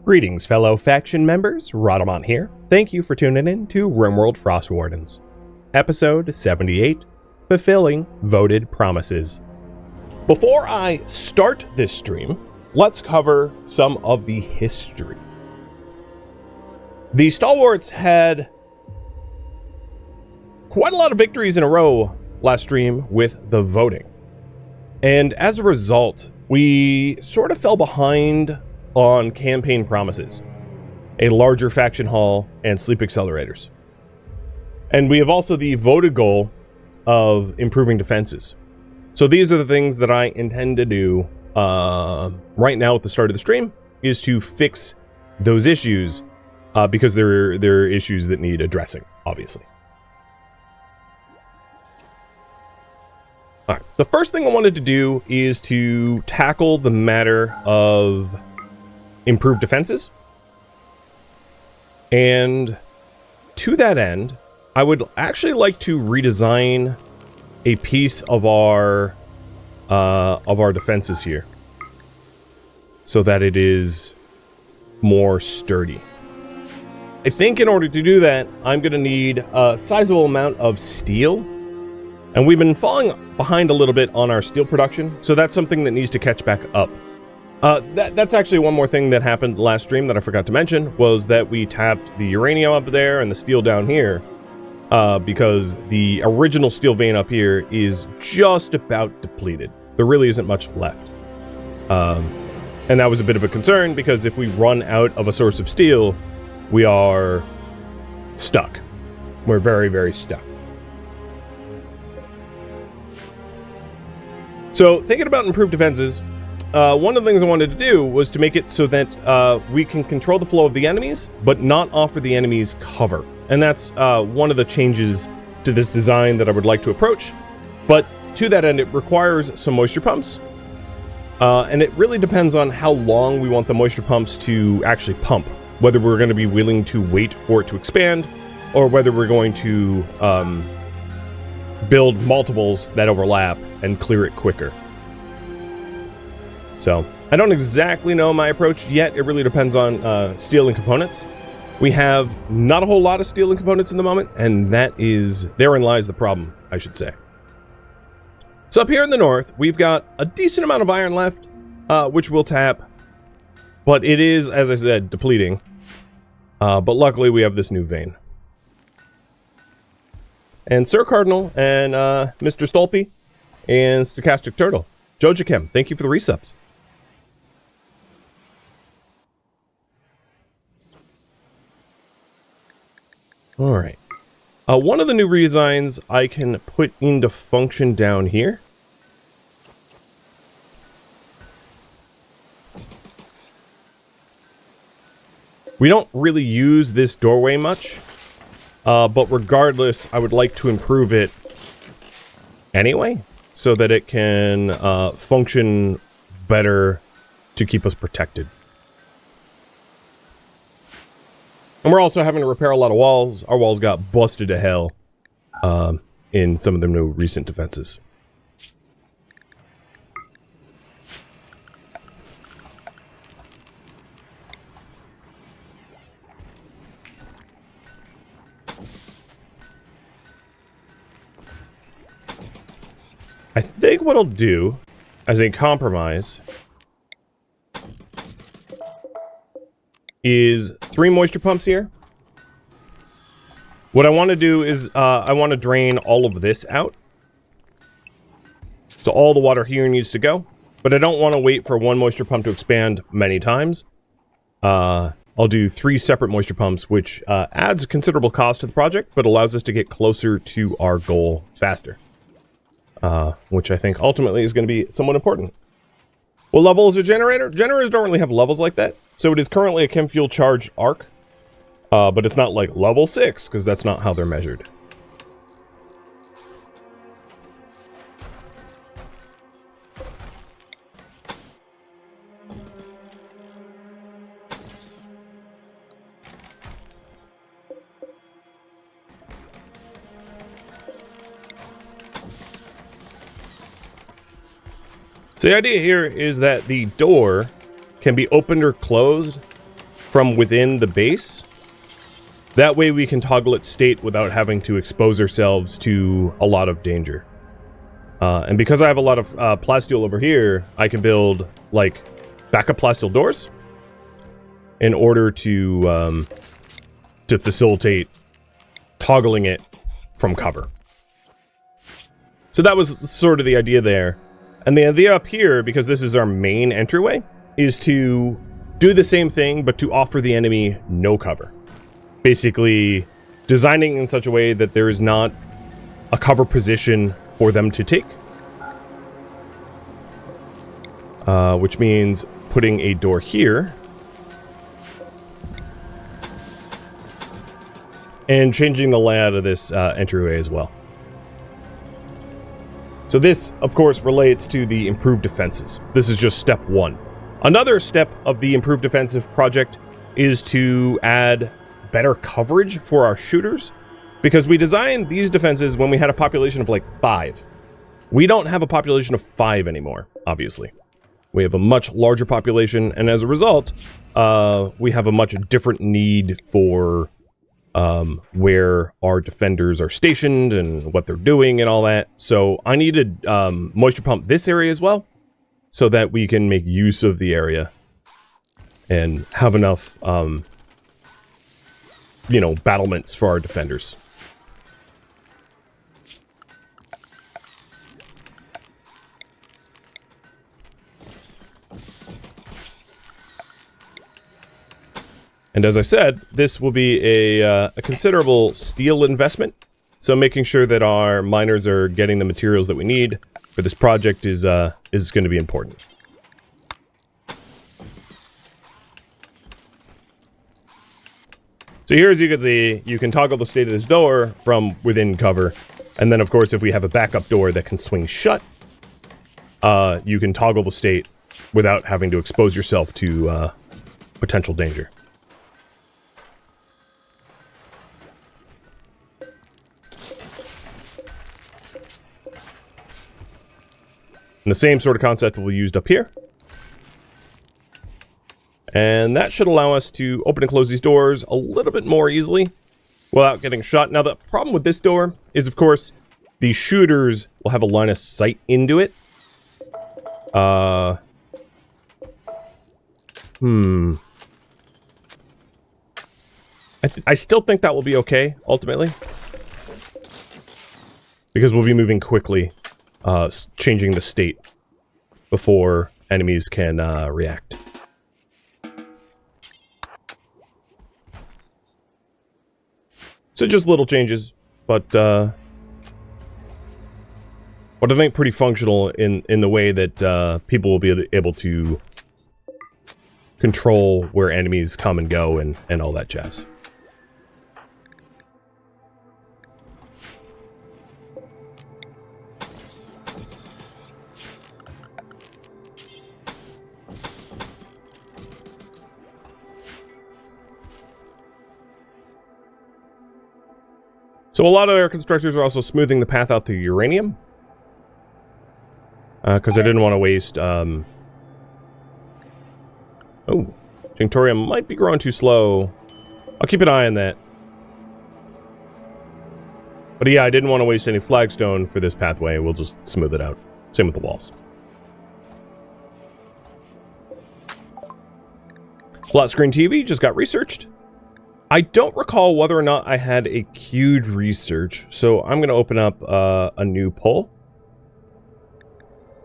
Greetings, fellow faction members. Rhadamant here. Thank you for tuning in to RimWorld Frostwardens. Episode 78, Fulfilling Voted Promises. Before I start this stream, let's cover some of the history. The stalwarts had quite a lot of victories in a row last stream with the voting. And as a result, we sort of fell behind on campaign promises, a larger faction hall, and sleep accelerators. And we have also the voted goal of improving defenses. So these are the things that I intend to do right now at the start of the stream, is to fix those issues because there are issues that need addressing, obviously. All right, the first thing I wanted to do is to tackle the matter of improved defenses. And to that end, I would actually like to redesign a piece of our defenses here so that it is more sturdy. I think in order to do that, I'm going to need a sizable amount of steel. And we've been falling behind a little bit on our steel production, so that's something that needs to catch back up. That's actually one more thing that happened last stream that I forgot to mention, was that we tapped the uranium up there and the steel down here, because the original steel vein up here is just about depleted. There really isn't much left. And that was a bit of a concern, because if we run out of a source of steel, we are stuck. We're very, very stuck. So, thinking about improved defenses, one of the things I wanted to do was to make it so that we can control the flow of the enemies, but not offer the enemies cover. And that's one of the changes to this design that I would like to approach. But to that end, it requires some moisture pumps. And it really depends on how long we want the moisture pumps to actually pump. Whether we're going to be willing to wait for it to expand, or whether we're going to build multiples that overlap and clear it quicker. So, I don't exactly know my approach yet. It really depends on steel and components. We have not a whole lot of steel and components in the moment, and therein lies the problem, I should say. So up here in the north, we've got a decent amount of iron left, which we'll tap. But it is, as I said, depleting. But luckily we have this new vein. And Sir Cardinal and Mr. Stolpe and Stochastic Turtle. Jojakem, thank you for the resubs. Alright. One of the new redesigns I can put into function down here. We don't really use this doorway much. But regardless, I would like to improve it anyway, so that it can function better to keep us protected. And we're also having to repair a lot of walls. Our walls got busted to hell in some of the new recent defenses. I think what I'll do, as a compromise, is 3 moisture pumps here. What I want to do is, I want to drain all of this out. So all the water here needs to go. But I don't want to wait for one moisture pump to expand many times. I'll do 3 separate moisture pumps, which adds a considerable cost to the project, but allows us to get closer to our goal faster. Which I think ultimately is going to be somewhat important. What level is a generator? Generators don't really have levels like that. So it is currently a chem fuel charge arc. But it's not like level 6, because that's not how they're measured. So the idea here is that the door can be opened or closed from within the base. That way we can toggle its state without having to expose ourselves to a lot of danger. And because I have a lot of plasteel over here, I can build, like, backup plasteel doors in order to facilitate toggling it from cover. So that was sort of the idea there. And the idea up here, because this is our main entryway, is to do the same thing, but to offer the enemy no cover. Basically, designing in such a way that there is not a cover position for them to take. Which means putting a door here. And changing the layout of this entryway as well. So this, of course, relates to the improved defenses. This is just step one. Another step of the improved defensive project is to add better coverage for our shooters, because we designed these defenses when we had a population of like 5. We don't have a population of 5 anymore, obviously. We have a much larger population, and as a result, we have a much different need for where our defenders are stationed and what they're doing and all that. So I needed moisture pump this area as well, so that we can make use of the area and have enough battlements for our defenders. And as I said, this will be a considerable steel investment. So making sure that our miners are getting the materials that we need for this project is going to be important. So here, as you can see, you can toggle the state of this door from within cover. And then, of course, if we have a backup door that can swing shut, you can toggle the state without having to expose yourself to potential danger. And the same sort of concept will be used up here. And that should allow us to open and close these doors a little bit more easily without getting shot. Now, the problem with this door is, of course, the shooters will have a line of sight into it. I still think that will be okay, ultimately. Because we'll be moving quickly, changing the state before enemies can react. So just little changes, but I think pretty functional in the way that people will be able to control where enemies come and go and all that jazz. So a lot of our constructors are also smoothing the path out to uranium. Because I didn't want to waste... Oh, Tinctorium might be growing too slow. I'll keep an eye on that. But yeah, I didn't want to waste any flagstone for this pathway. We'll just smooth it out. Same with the walls. Flat screen TV just got researched. I don't recall whether or not I had a queued research, so I'm going to open up a new poll.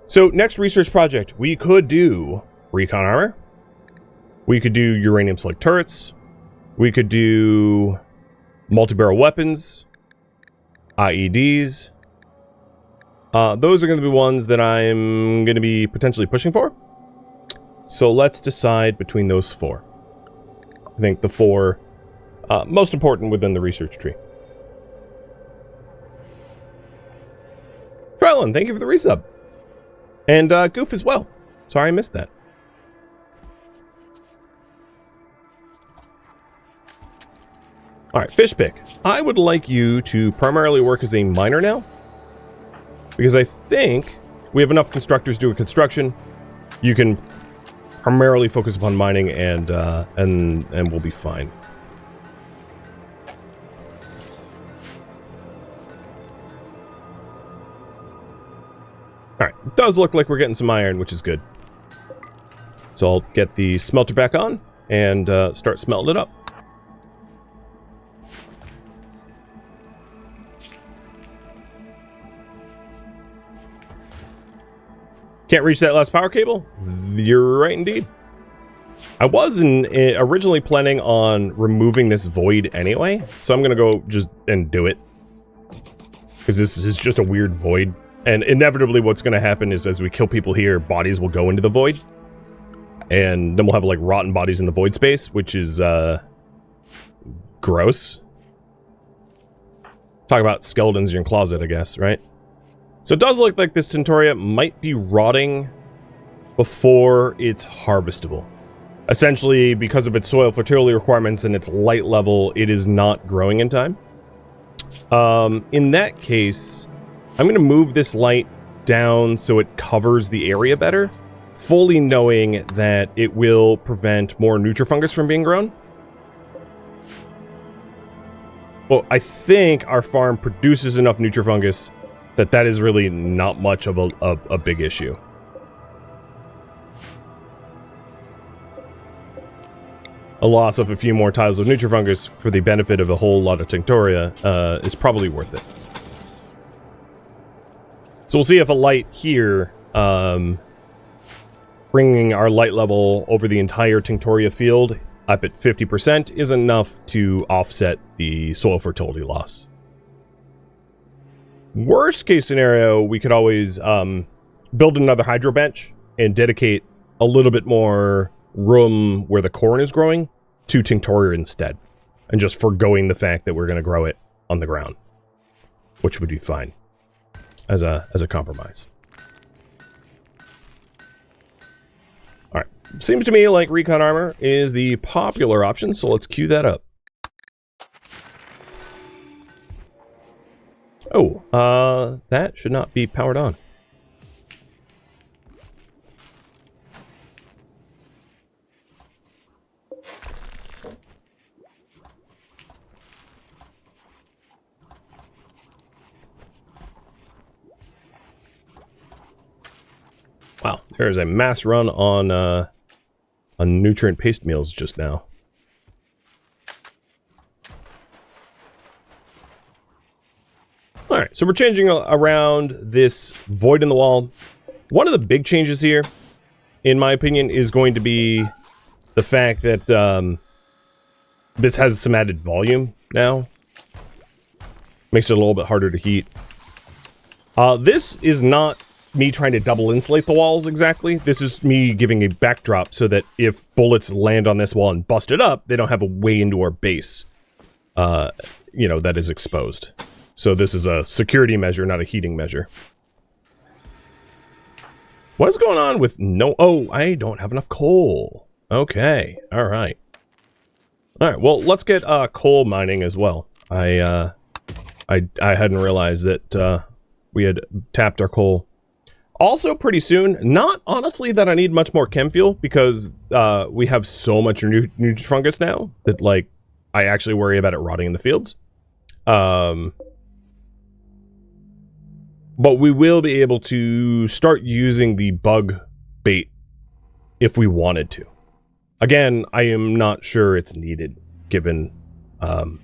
So, next research project, we could do recon armor. We could do uranium slug turrets. We could do multi-barrel weapons. IEDs. Those are going to be ones that I'm going to be potentially pushing for. So let's decide between those 4. I think the 4 most important within the research tree. Trellin, thank you for the resub. And Goof as well. Sorry I missed that. Alright, Fishpick. I would like you to primarily work as a miner now. Because I think we have enough constructors doing construction. You can primarily focus upon mining, and we'll be fine. All right, it does look like we're getting some iron, which is good. So I'll get the smelter back on and start smelting it up. Can't reach that last power cable? You're right indeed. I was originally planning on removing this void anyway, so I'm gonna go just and do it. Because this is just a weird void. And inevitably what's gonna happen is as we kill people here, bodies will go into the void. And then we'll have like rotten bodies in the void space, which is gross. Talk about skeletons in your closet, I guess, right? So it does look like this Tentoria might be rotting before it's harvestable. Essentially, because of its soil fertility requirements and its light level, it is not growing in time. In that case, I'm going to move this light down so it covers the area better, fully knowing that it will prevent more nutrifungus from being grown. Well, I think our farm produces enough nutrifungus that is really not much of a big issue. A loss of a few more tiles of nutrifungus for the benefit of a whole lot of Tinctoria is probably worth it. So we'll see if a light here, bringing our light level over the entire Tinctoria field up at 50% is enough to offset the soil fertility loss. Worst case scenario, we could always build another hydro bench and dedicate a little bit more room where the corn is growing to Tinctoria instead, and just foregoing the fact that we're going to grow it on the ground, which would be fine as a compromise. All right, seems to me like recon armor is the popular option, so let's queue that up. Oh, that should not be powered on. Wow, there's a mass run on nutrient paste meals just now. Alright, so we're changing around this void in the wall. One of the big changes here, in my opinion, is going to be the fact that this has some added volume now. Makes it a little bit harder to heat. This is not me trying to double insulate the walls exactly. This is me giving a backdrop so that if bullets land on this wall and bust it up, they don't have a way into our base, you know, that is exposed. So this is a security measure, not a heating measure. What is going on with no... Oh, I don't have enough coal. Okay, alright. Alright, well, let's get coal mining as well. I hadn't realized that we had tapped our coal. Also, pretty soon, not honestly that I need much more chem fuel, because we have so much nutrifungus now that, like, I actually worry about it rotting in the fields. But we will be able to start using the bug bait if we wanted to. Again, I am not sure it's needed, given how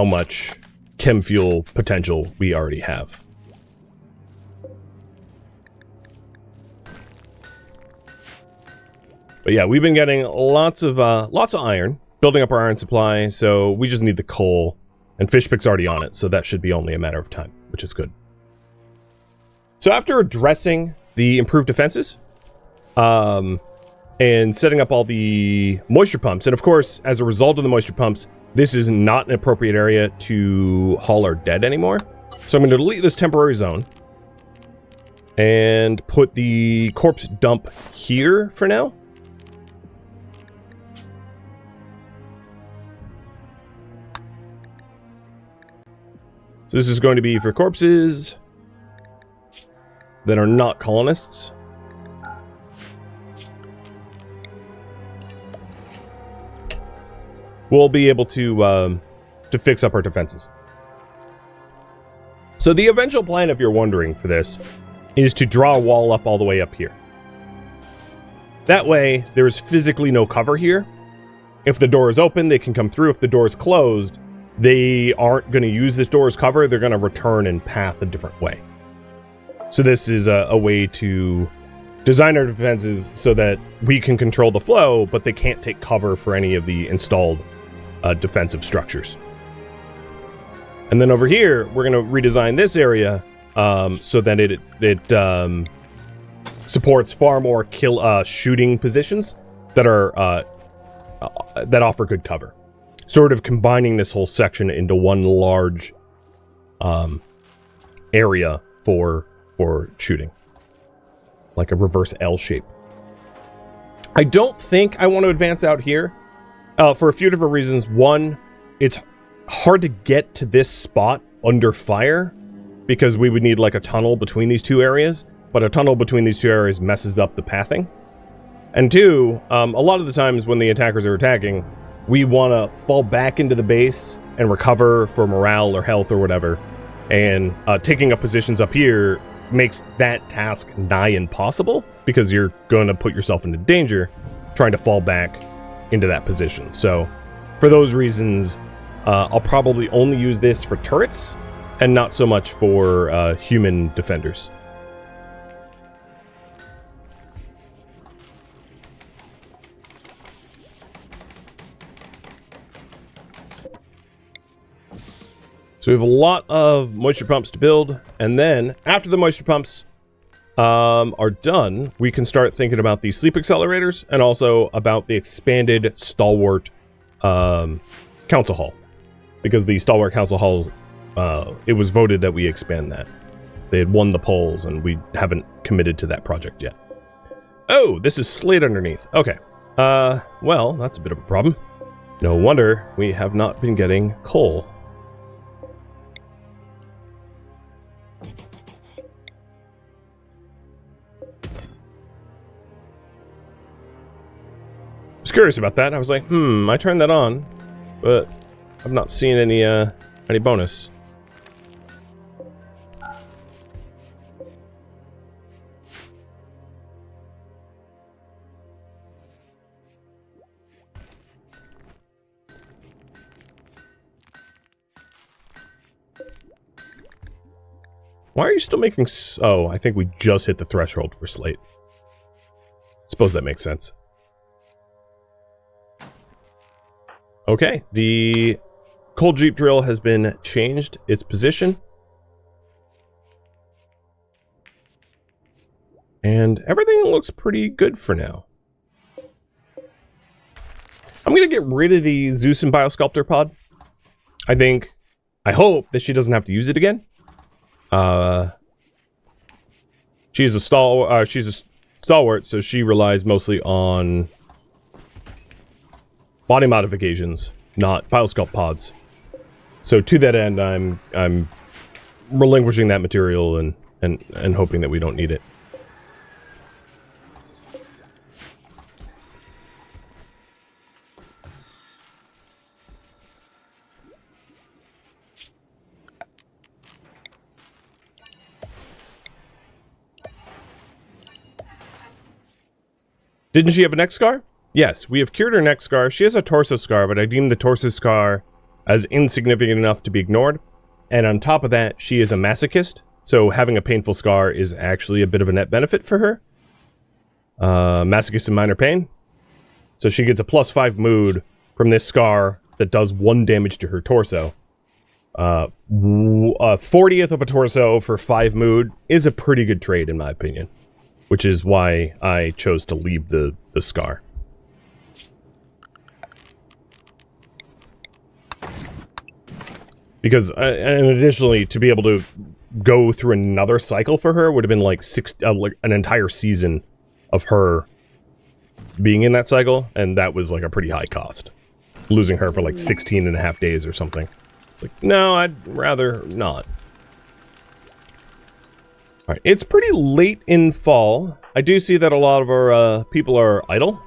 much chem fuel potential we already have. But yeah, we've been getting lots of iron, building up our iron supply, so we just need the coal. And Fishpick's already on it, so that should be only a matter of time, which is good. So after addressing the improved defenses, and setting up all the moisture pumps, and of course, as a result of the moisture pumps, this is not an appropriate area to haul our dead anymore. So I'm going to delete this temporary zone, and put the corpse dump here for now. So this is going to be for corpses that are not colonists. we'll be able to fix up our defenses. So the eventual plan, if you're wondering for this, is to draw a wall up all the way up here. That way, there's physically no cover here. If the door is open, they can come through. If the door is closed, they aren't going to use this door as cover. They're going to return and path a different way. So this is a way to design our defenses so that we can control the flow, but they can't take cover for any of the installed defensive structures. And then over here, we're going to redesign this area so that it supports far more shooting positions that are that offer good cover. Sort of combining this whole section into one large area for shooting, like a reverse L shape. I don't think I want to advance out here for a few different reasons. One, it's hard to get to this spot under fire because we would need like a tunnel between these two areas, but a tunnel between these two areas messes up the pathing. And two, a lot of the times when the attackers are attacking, we want to fall back into the base and recover for morale or health or whatever, and taking up positions up here makes that task nigh impossible because you're going to put yourself into danger trying to fall back into that position. So for those reasons, I'll probably only use this for turrets and not so much for human defenders. So we have a lot of moisture pumps to build, and then after the moisture pumps are done, we can start thinking about the sleep accelerators and also about the expanded Stalwart Council Hall. Because the Stalwart Council Hall, it was voted that we expand that. They had won the polls, and we haven't committed to that project yet. Oh, this is slate underneath. Okay. Well, that's a bit of a problem. No wonder we have not been getting coal. I was curious about that. I was like, I turned that on, but I've not seen any bonus. Why are you still making... Oh, I think we just hit the threshold for slate. Suppose that makes sense. Okay, the coal jeep drill has been changed its position. And everything looks pretty good for now. I'm going to get rid of the Zeus and Biosculptor pod. I hope that she doesn't have to use it again. She's a stalwart, so she relies mostly on body modifications, not biosculpt pods. So to that end, I'm relinquishing that material and hoping that we don't need it. Didn't she have a neck scar? Yes, we have cured her neck scar. She has a torso scar, but I deem the torso scar as insignificant enough to be ignored. And on top of that, she is a masochist, so having a painful scar is actually a bit of a net benefit for her. Masochist in minor pain. So she gets a +5 mood from this scar that does 1 damage to her torso. 40th of a torso for 5 mood is a pretty good trade in my opinion. Which is why I chose to leave the scar. Because, and additionally, to be able to go through another cycle for her would have been like an entire season of her being in that cycle, and that was like a pretty high cost. Losing her for like 16 and a half days or something. It's like, no, I'd rather not. Alright, it's pretty late in fall. I do see that a lot of our people are idle.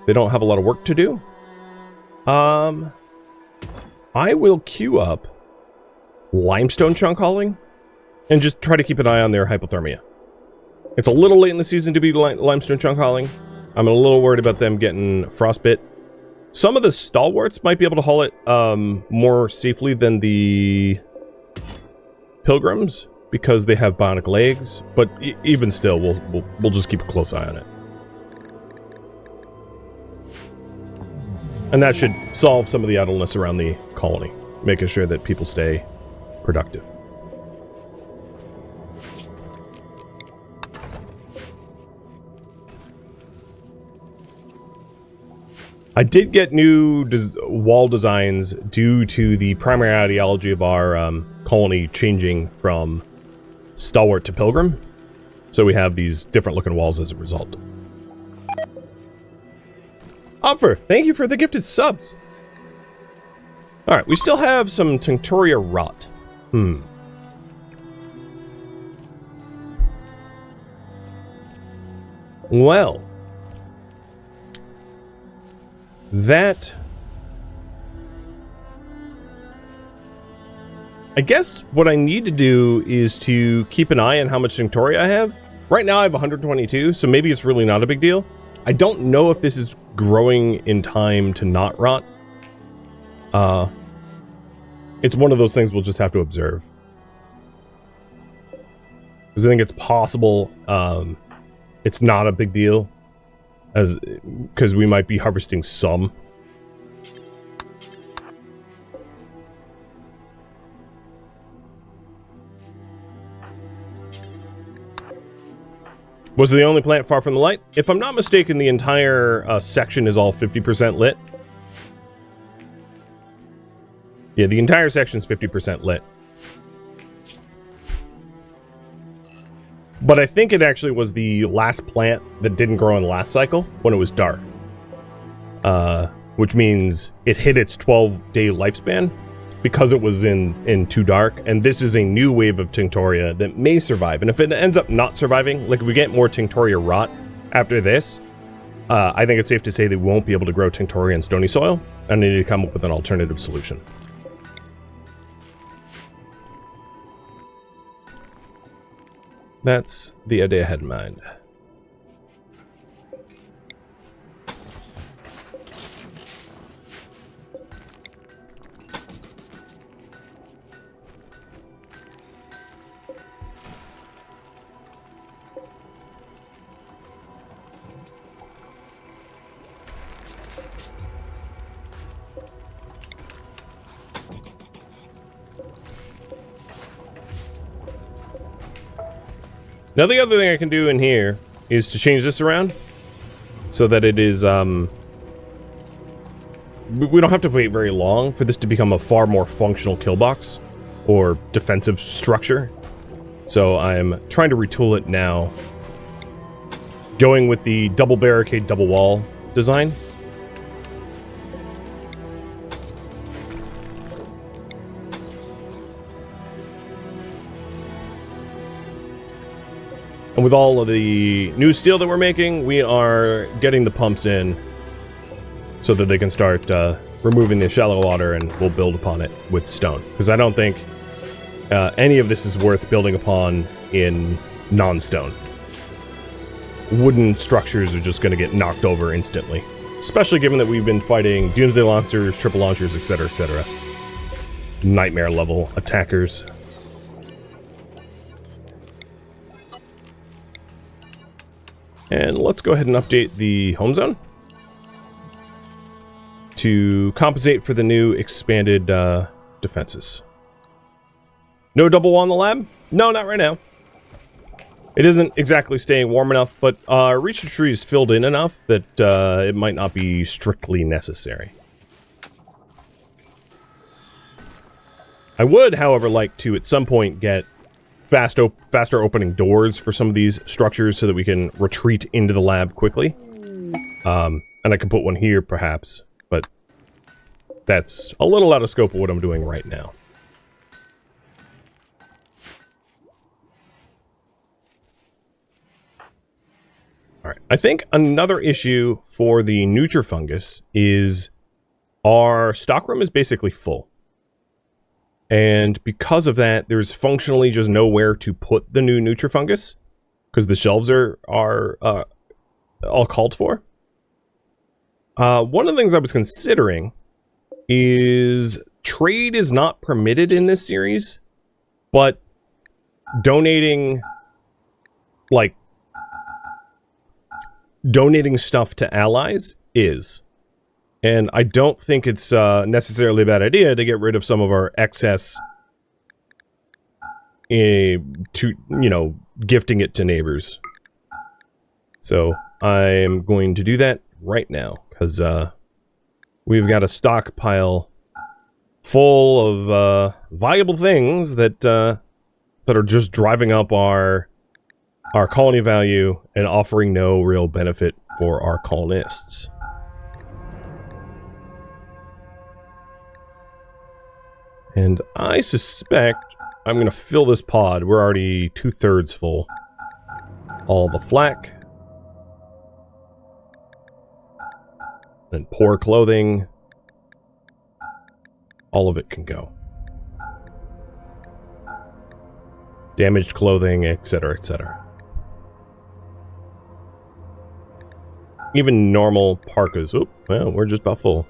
They don't have a lot of work to do. I will queue up limestone chunk hauling and just try to keep an eye on their hypothermia. It's a little late in the season to be limestone chunk hauling. I'm a little worried about them getting frostbit. Some of the stalwarts might be able to haul it more safely than the pilgrims because they have bionic legs, but even still, we'll just keep a close eye on it. And that should solve some of the idleness around the colony, making sure that people stay productive. I did get new wall designs due to the primary ideology of our colony changing from stalwart to pilgrim. So we have these different looking walls as a result. Opfer, thank you for the gifted subs. Alright, we still have some Tinctoria rot. Well, that... I guess what I need to do is to keep an eye on how much Tinctoria I have. Right now I have 122, so maybe it's really not a big deal. I don't know if this is growing in time to not rot. It's one of those things we'll just have to observe. Because I think it's possible it's not a big deal, because we might be harvesting some. Was it the only plant far from the light? If I'm not mistaken, the entire section is all 50% lit. Yeah, the entire section's 50% lit. But I think it actually was the last plant that didn't grow in the last cycle when it was dark. Which means it hit its 12-day lifespan because it was in too dark. And this is a new wave of Tinctoria that may survive. And if it ends up not surviving, like if we get more Tinctoria rot after this, I think it's safe to say they won't be able to grow Tinctoria in stony soil. And they need to come up with an alternative solution. That's the idea I had in mind. Now the other thing I can do in here is to change this around so that it is, we don't have to wait very long for this to become a far more functional killbox or defensive structure. So I'm trying to retool it now, going with the double barricade, double wall design. And with all of the new steel that we're making, we are getting the pumps in so that they can start removing the shallow water, and we'll build upon it with stone. Because I don't think any of this is worth building upon in non-stone. Wooden structures are just going to get knocked over instantly. Especially given that we've been fighting doomsday launchers, triple launchers, etc., etc. Nightmare level attackers. And let's go ahead and update the home zone to compensate for the new expanded defenses. No double wall in the lab? No, not right now. It isn't exactly staying warm enough, but our reach tree is filled in enough that it might not be strictly necessary. I would, however, like to at some point get faster opening doors for some of these structures so that we can retreat into the lab quickly. And I can put one here, perhaps, but that's a little out of scope of what I'm doing right now. Alright, I think another issue for the Nutrifungus is our stockroom is basically full. And because of that, there's functionally just nowhere to put the new Nutrifungus, because the shelves are all called for. One of the things I was considering is trade is not permitted in this series, but donating stuff to allies is. And I don't think it's necessarily a bad idea to get rid of some of our excess gifting it to neighbors. So I'm going to do that right now, because we've got a stockpile full of valuable things that are just driving up our colony value and offering no real benefit for our colonists. And I suspect I'm going to fill this pod. We're already 2/3 full. All the flak. And poor clothing. All of it can go. Damaged clothing, etc., etc. Even normal parkas. Oop, well, we're just about full.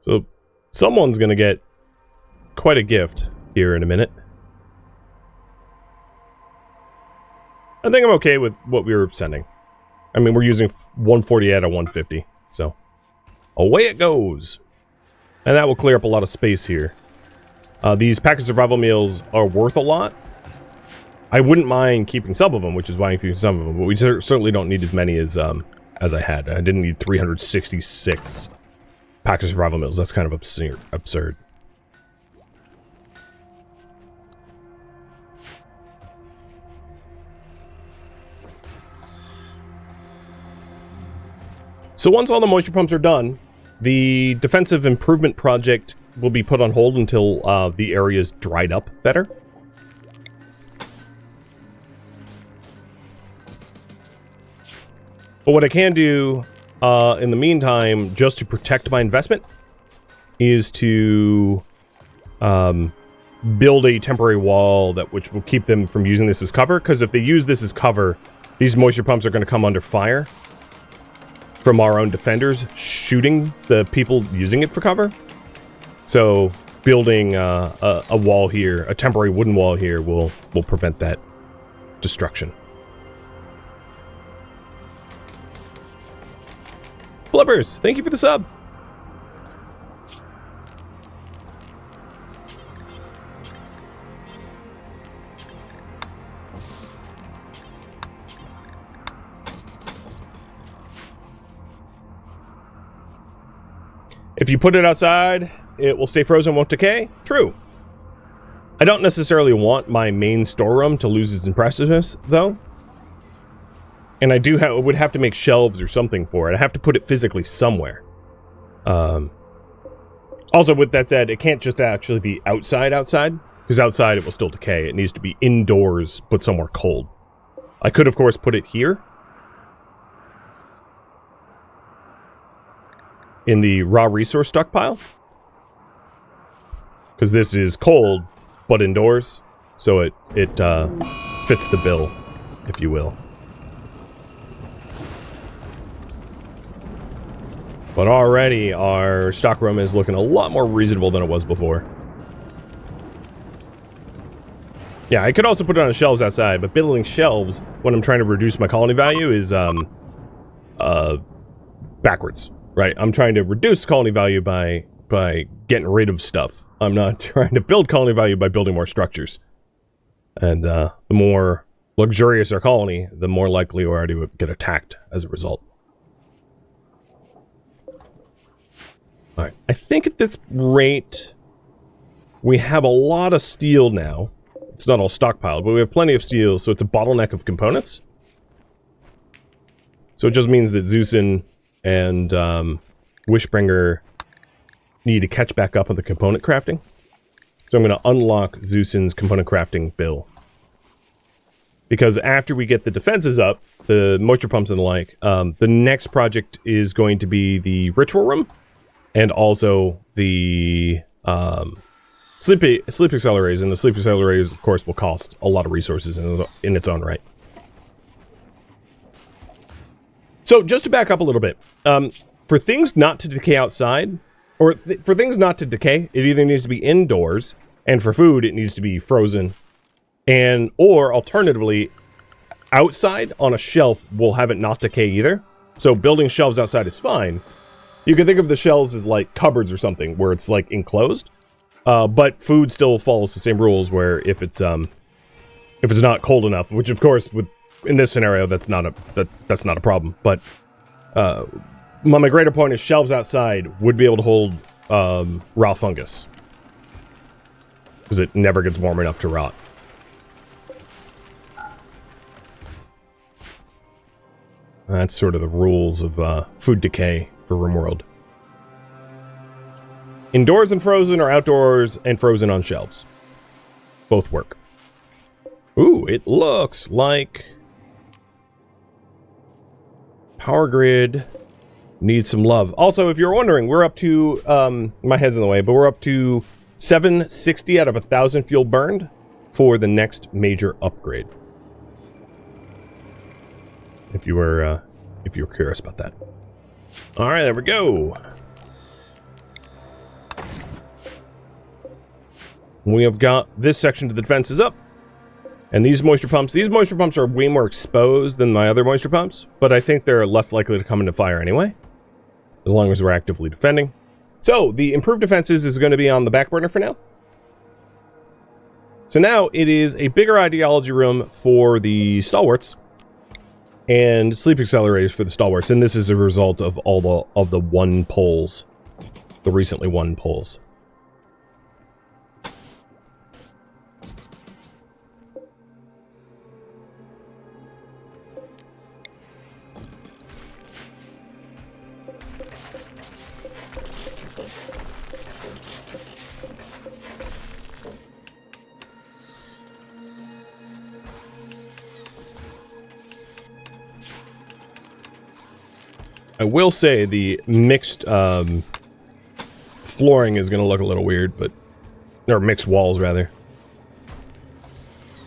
So, someone's going to get quite a gift here in a minute. I think I'm okay with what we were sending. I mean, we're using 140 out of 150, so away it goes. And that will clear up a lot of space here. These package survival meals are worth a lot. I wouldn't mind keeping some of them, which is why I'm keeping some of them, but we certainly don't need as many as I had. I didn't need 366 package survival meals. That's kind of absurd. So once all the moisture pumps are done, the defensive improvement project will be put on hold until the area's dried up better. But what I can do in the meantime, just to protect my investment, is to build a temporary wall which will keep them from using this as cover. Because if they use this as cover, these moisture pumps are going to come under fire from our own defenders shooting the people using it for cover. So building a wall here, a temporary wooden wall here, will prevent that destruction. Flippers, thank you for the sub. If you put it outside, it will stay frozen, won't decay. True. I don't necessarily want my main storeroom to lose its impressiveness, though. And I would have to make shelves or something for it. I have to put it physically somewhere. Also, with that said, it can't just actually be outside, because outside it will still decay. It needs to be indoors, but somewhere cold. I could, of course, put it here. In the raw resource stockpile. Because this is cold, but indoors. So it fits the bill, if you will. But already our stockroom is looking a lot more reasonable than it was before. Yeah, I could also put it on the shelves outside, but building shelves when I'm trying to reduce my colony value is backwards, right? I'm trying to reduce colony value by getting rid of stuff. I'm not trying to build colony value by building more structures. And the more luxurious our colony, the more likely we are to get attacked as a result. Alright, I think at this rate, we have a lot of steel now. It's not all stockpiled, but we have plenty of steel, so it's a bottleneck of components. So it just means that Zeusin and Wishbringer need to catch back up on the component crafting. So I'm going to unlock Zeusin's component crafting bill. Because after we get the defenses up, the moisture pumps and the like, the next project is going to be the ritual room, and also the sleep accelerators. And the sleep accelerators, of course, will cost a lot of resources in its own right. So just to back up a little bit, for things not to decay outside, or for things not to decay, it either needs to be indoors, and for food, it needs to be frozen. And, or alternatively, outside on a shelf will have it not decay either. So building shelves outside is fine. You can think of the shelves as like cupboards or something where it's like enclosed. But food still follows the same rules where if it's not cold enough, which of course in this scenario that's not a problem. But my greater point is shelves outside would be able to hold raw fungus. Because it never gets warm enough to rot. That's sort of the rules of food decay for RimWorld. Indoors and frozen, or outdoors and frozen on shelves. Both work. Ooh, it looks like power grid needs some love. Also, if you're wondering, we're up to, my head's in the way, but we're up to 760 out of 1,000 fuel burned for the next major upgrade. If you were curious about that. All right, there we go. We have got this section to the defenses up. And these moisture pumps are way more exposed than my other moisture pumps, but I think they're less likely to come into fire anyway, as long as we're actively defending. So, the improved defenses is going to be on the back burner for now. So now, it is a bigger ideology room for the stalwarts, and sleep accelerators for the stalwarts, and this is a result of all the one polls, the recently won polls. I will say the mixed flooring is going to look a little weird, but... Or mixed walls, rather.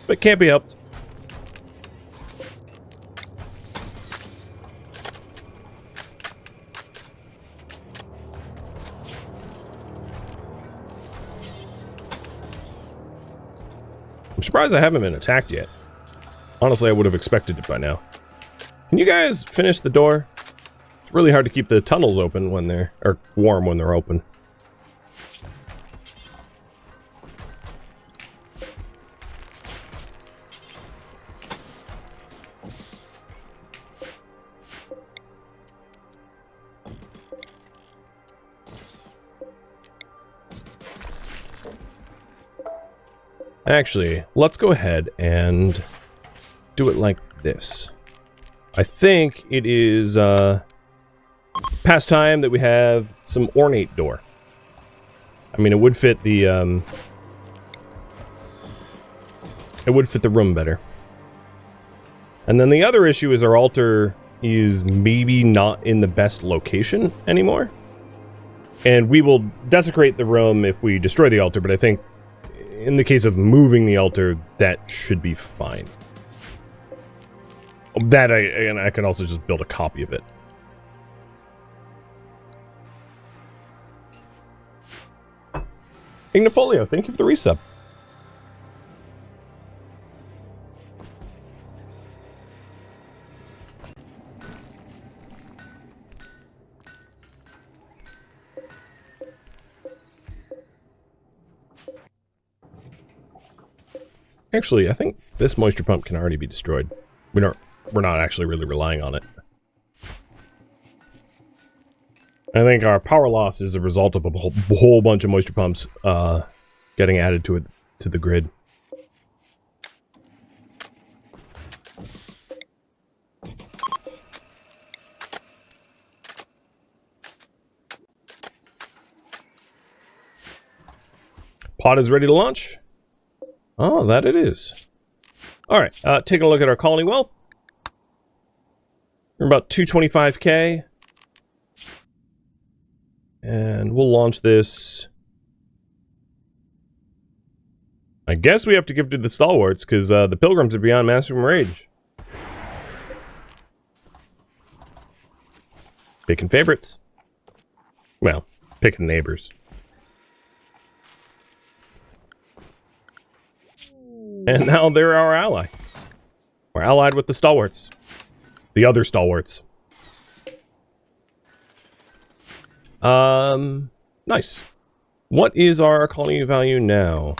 But can't be helped. I'm surprised I haven't been attacked yet. Honestly, I would have expected it by now. Can you guys finish the door? Really hard to keep the tunnels open when they're, or warm when they're open. Actually, let's go ahead and do it like this. I think it is, past time that we have some ornate door. I mean, it would fit the room better. And then the other issue is our altar is maybe not in the best location anymore. And we will desecrate the room if we destroy the altar, but I think in the case of moving the altar, that should be fine. That I can also just build a copy of it. Ignifolio, thank you for the resub. Actually, I think this moisture pump can already be destroyed. We're not actually really relying on it. I think our power loss is a result of a whole bunch of moisture pumps getting added to the grid. Pod is ready to launch. Oh, that it is. All right, taking a look at our colony wealth. We're about 225k. And we'll launch this. I guess we have to give to the stalwarts, because the pilgrims are beyond maximum rage. Picking favorites. Well, picking neighbors. And now they're our ally. We're allied with the stalwarts. The other stalwarts. Nice. What is our colony value now?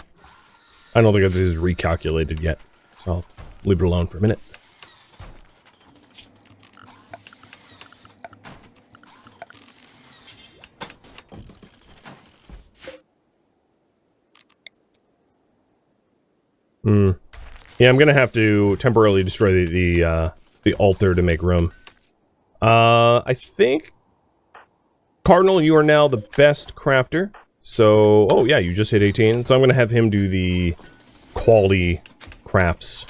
I don't think it is recalculated yet, so I'll leave it alone for a minute. Yeah, I'm gonna have to temporarily destroy the altar to make room. I think, Cardinal, you are now the best crafter. So, oh yeah, you just hit 18. So I'm gonna have him do the quality crafts.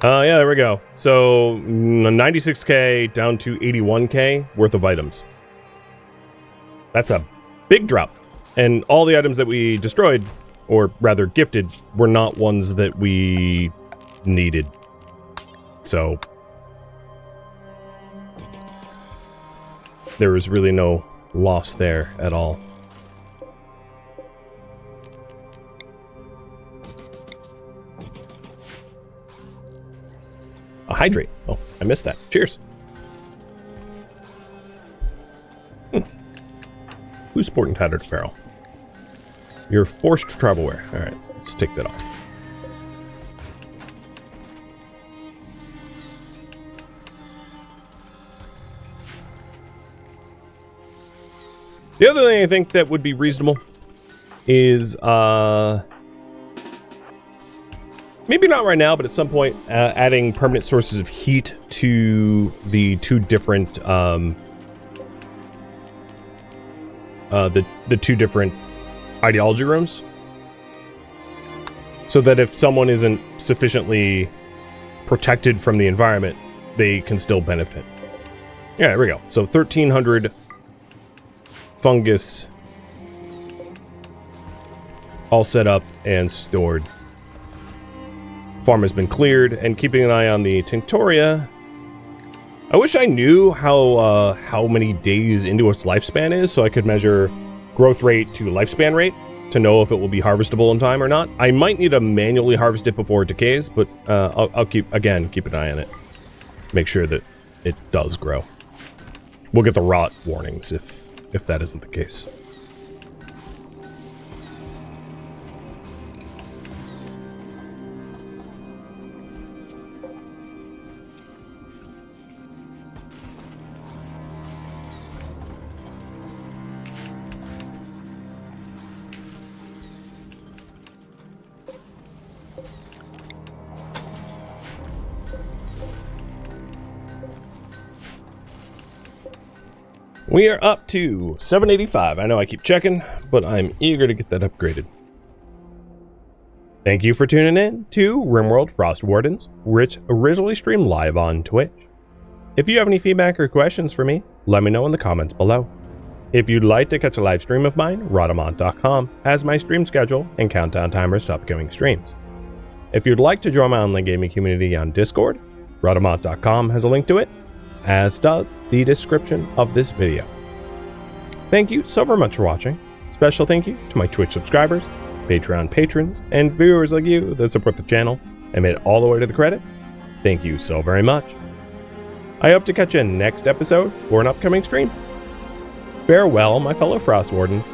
Yeah, there we go. So, 96k down to 81k worth of items. That's a big drop. And all the items that we destroyed, or rather gifted, were not ones that we needed. So, there was really no loss there at all. A hydrate. Oh, I missed that. Cheers. Who's sporting tattered apparel? You're forced to travel wear. Alright, let's take that off. The other thing I think that would be reasonable is, maybe not right now, but at some point, adding permanent sources of heat to the two different, the two different ideology rooms. So that if someone isn't sufficiently protected from the environment, they can still benefit. Yeah, there we go. So 1300 fungus all set up and stored. Farm has been cleared, and keeping an eye on the Tinctoria. I wish I knew how many days into its lifespan is, so I could measure growth rate to lifespan rate to know if it will be harvestable in time or not. I might need to manually harvest it before it decays, but I'll keep an eye on it. Make sure that it does grow. We'll get the rot warnings if that isn't the case. We are up to 785. I know I keep checking, but I'm eager to get that upgraded. Thank you for tuning in to RimWorld Frostwardens, which originally streamed live on Twitch. If you have any feedback or questions for me, let me know in the comments below. If you'd like to catch a live stream of mine, Rhadamant.com has my stream schedule and countdown timers to upcoming streams. If you'd like to join my online gaming community on Discord, Rhadamant.com has a link to it, as does the description of this video. Thank you so very much for watching. Special thank you to my Twitch subscribers, Patreon patrons, and viewers like you that support the channel and made it all the way to the credits. Thank you so very much. I hope to catch you in next episode or an upcoming stream. Farewell, my fellow Frostwardens.